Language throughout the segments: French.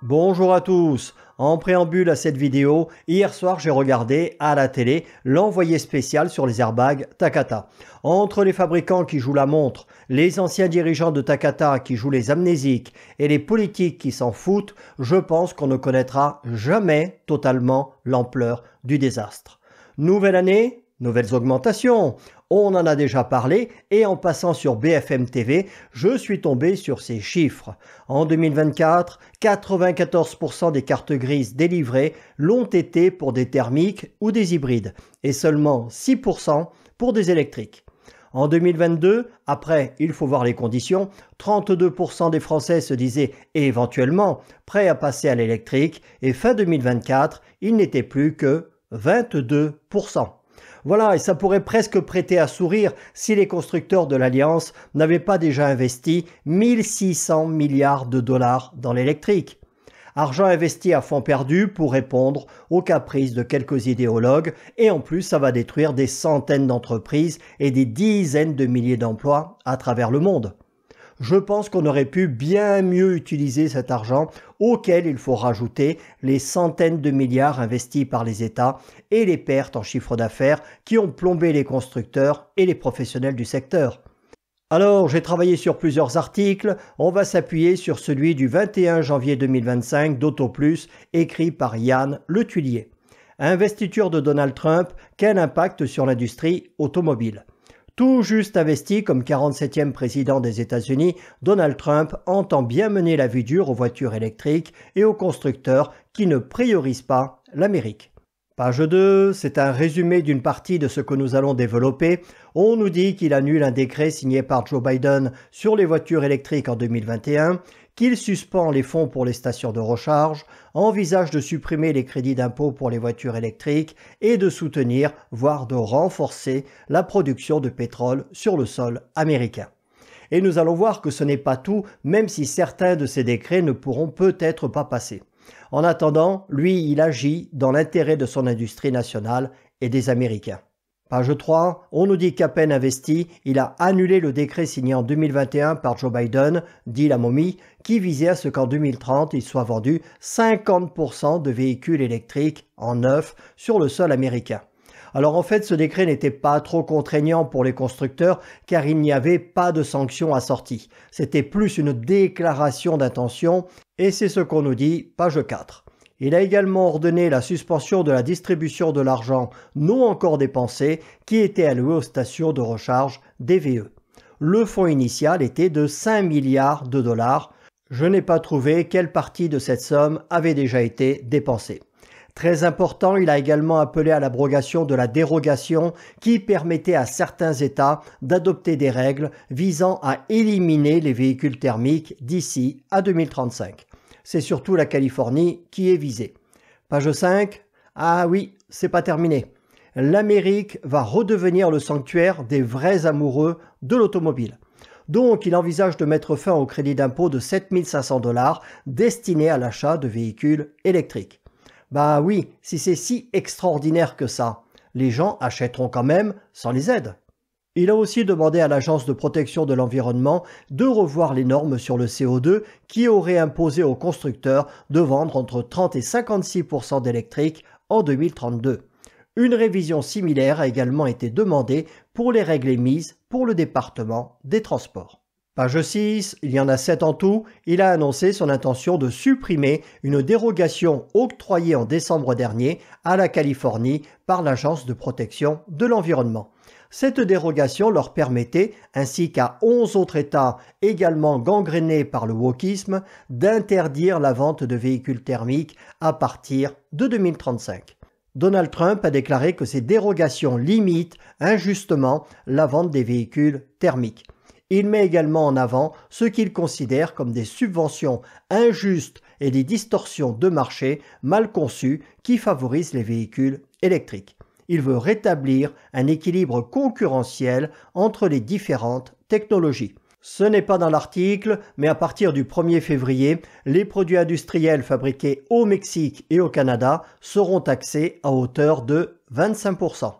Bonjour à tous. En préambule à cette vidéo, hier soir j'ai regardé à la télé l'envoyé spécial sur les airbags Takata. Entre les fabricants qui jouent la montre, les anciens dirigeants de Takata qui jouent les amnésiques et les politiques qui s'en foutent, je pense qu'on ne connaîtra jamais totalement l'ampleur du désastre. Nouvelle année, nouvelles augmentations. On en a déjà parlé et en passant sur BFM TV, je suis tombé sur ces chiffres. En 2024, 94% des cartes grises délivrées l'ont été pour des thermiques ou des hybrides et seulement 6% pour des électriques. En 2022, après, il faut voir les conditions, 32% des Français se disaient éventuellement prêts à passer à l'électrique et fin 2024, il n'était plus que 22%. Voilà, et ça pourrait presque prêter à sourire si les constructeurs de l'Alliance n'avaient pas déjà investi 1600 milliards de dollars dans l'électrique. Argent investi à fond perdu pour répondre aux caprices de quelques idéologues et en plus ça va détruire des centaines d'entreprises et des dizaines de milliers d'emplois à travers le monde. Je pense qu'on aurait pu bien mieux utiliser cet argent auquel il faut rajouter les centaines de milliards investis par les États et les pertes en chiffre d'affaires qui ont plombé les constructeurs et les professionnels du secteur. Alors, j'ai travaillé sur plusieurs articles, on va s'appuyer sur celui du 21 janvier 2025 d'AutoPlus, écrit par Yann Le Tuilier. Investiture de Donald Trump, quel impact sur l'industrie automobile ? Tout juste investi comme 47e président des États-Unis, Donald Trump entend bien mener la vie dure aux voitures électriques et aux constructeurs qui ne priorisent pas l'Amérique. Page 2, c'est un résumé d'une partie de ce que nous allons développer. On nous dit qu'il annule un décret signé par Joe Biden sur les voitures électriques en 2021, qu'il suspend les fonds pour les stations de recharge, envisage de supprimer les crédits d'impôt pour les voitures électriques et de soutenir, voire de renforcer, la production de pétrole sur le sol américain. Et nous allons voir que ce n'est pas tout, même si certains de ces décrets ne pourront peut-être pas passer. En attendant, lui, il agit dans l'intérêt de son industrie nationale et des Américains. Page 3, on nous dit qu'à peine investi, il a annulé le décret signé en 2021 par Joe Biden, dit la momie, qui visait à ce qu'en 2030, il soit vendu 50% de véhicules électriques en neuf sur le sol américain. Alors en fait, ce décret n'était pas trop contraignant pour les constructeurs car il n'y avait pas de sanctions assorties. C'était plus une déclaration d'intention et c'est ce qu'on nous dit, page 4. Il a également ordonné la suspension de la distribution de l'argent non encore dépensé qui était alloué aux stations de recharge DVE. Le fonds initial était de 5 milliards de dollars. Je n'ai pas trouvé quelle partie de cette somme avait déjà été dépensée. Très important, il a également appelé à l'abrogation de la dérogation qui permettait à certains États d'adopter des règles visant à éliminer les véhicules thermiques d'ici à 2035. C'est surtout la Californie qui est visée. Page 5. Ah oui, c'est pas terminé. L'Amérique va redevenir le sanctuaire des vrais amoureux de l'automobile. Donc, il envisage de mettre fin au crédit d'impôt de 7 500 $ destiné à l'achat de véhicules électriques. Bah oui, si c'est si extraordinaire que ça, les gens achèteront quand même sans les aides. Il a aussi demandé à l'Agence de protection de l'environnement de revoir les normes sur le CO2 qui auraient imposé aux constructeurs de vendre entre 30 et 56% d'électrique en 2032. Une révision similaire a également été demandée pour les règles émises pour le département des transports. Page 6, il y en a 7 en tout, il a annoncé son intention de supprimer une dérogation octroyée en décembre dernier à la Californie par l'Agence de protection de l'environnement. Cette dérogation leur permettait, ainsi qu'à 11 autres États également gangrénés par le wokisme, d'interdire la vente de véhicules thermiques à partir de 2035. Donald Trump a déclaré que ces dérogations limitent injustement la vente des véhicules thermiques. Il met également en avant ce qu'il considère comme des subventions injustes et des distorsions de marché mal conçues qui favorisent les véhicules électriques. Il veut rétablir un équilibre concurrentiel entre les différentes technologies. Ce n'est pas dans l'article, mais à partir du 1er février, les produits industriels fabriqués au Mexique et au Canada seront taxés à hauteur de 25%.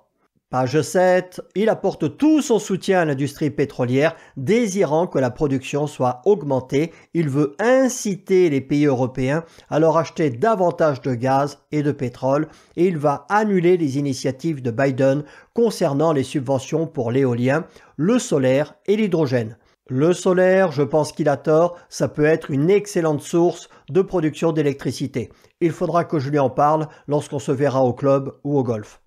Page 7, il apporte tout son soutien à l'industrie pétrolière, désirant que la production soit augmentée. Il veut inciter les pays européens à leur acheter davantage de gaz et de pétrole et il va annuler les initiatives de Biden concernant les subventions pour l'éolien, le solaire et l'hydrogène. Le solaire, je pense qu'il a tort, ça peut être une excellente source de production d'électricité. Il faudra que je lui en parle lorsqu'on se verra au club ou au golf.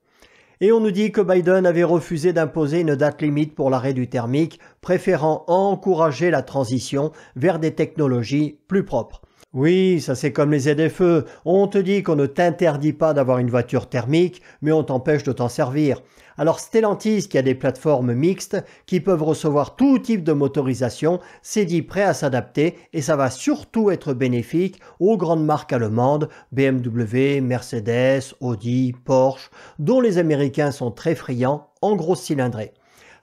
Et on nous dit que Biden avait refusé d'imposer une date limite pour l'arrêt du thermique, préférant encourager la transition vers des technologies plus propres. Oui, ça c'est comme les ZFE. On te dit qu'on ne t'interdit pas d'avoir une voiture thermique, mais on t'empêche de t'en servir. Alors Stellantis, qui a des plateformes mixtes qui peuvent recevoir tout type de motorisation, s'est dit prêt à s'adapter et ça va surtout être bénéfique aux grandes marques allemandes, BMW, Mercedes, Audi, Porsche, dont les Américains sont très friands en grosse cylindrée.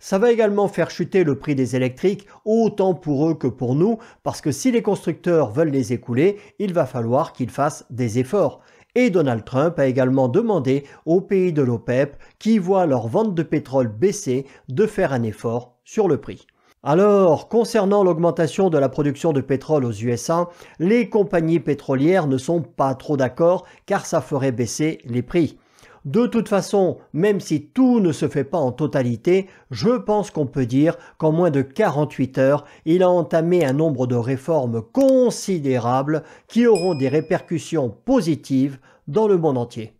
Ça va également faire chuter le prix des électriques, autant pour eux que pour nous, parce que si les constructeurs veulent les écouler, il va falloir qu'ils fassent des efforts. Et Donald Trump a également demandé aux pays de l'OPEP, qui voient leurs ventes de pétrole baisser, de faire un effort sur le prix. Alors, concernant l'augmentation de la production de pétrole aux USA, les compagnies pétrolières ne sont pas trop d'accord car ça ferait baisser les prix. De toute façon, même si tout ne se fait pas en totalité, je pense qu'on peut dire qu'en moins de 48 heures, il a entamé un nombre de réformes considérables qui auront des répercussions positives dans le monde entier.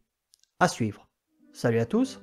À suivre. Salut à tous!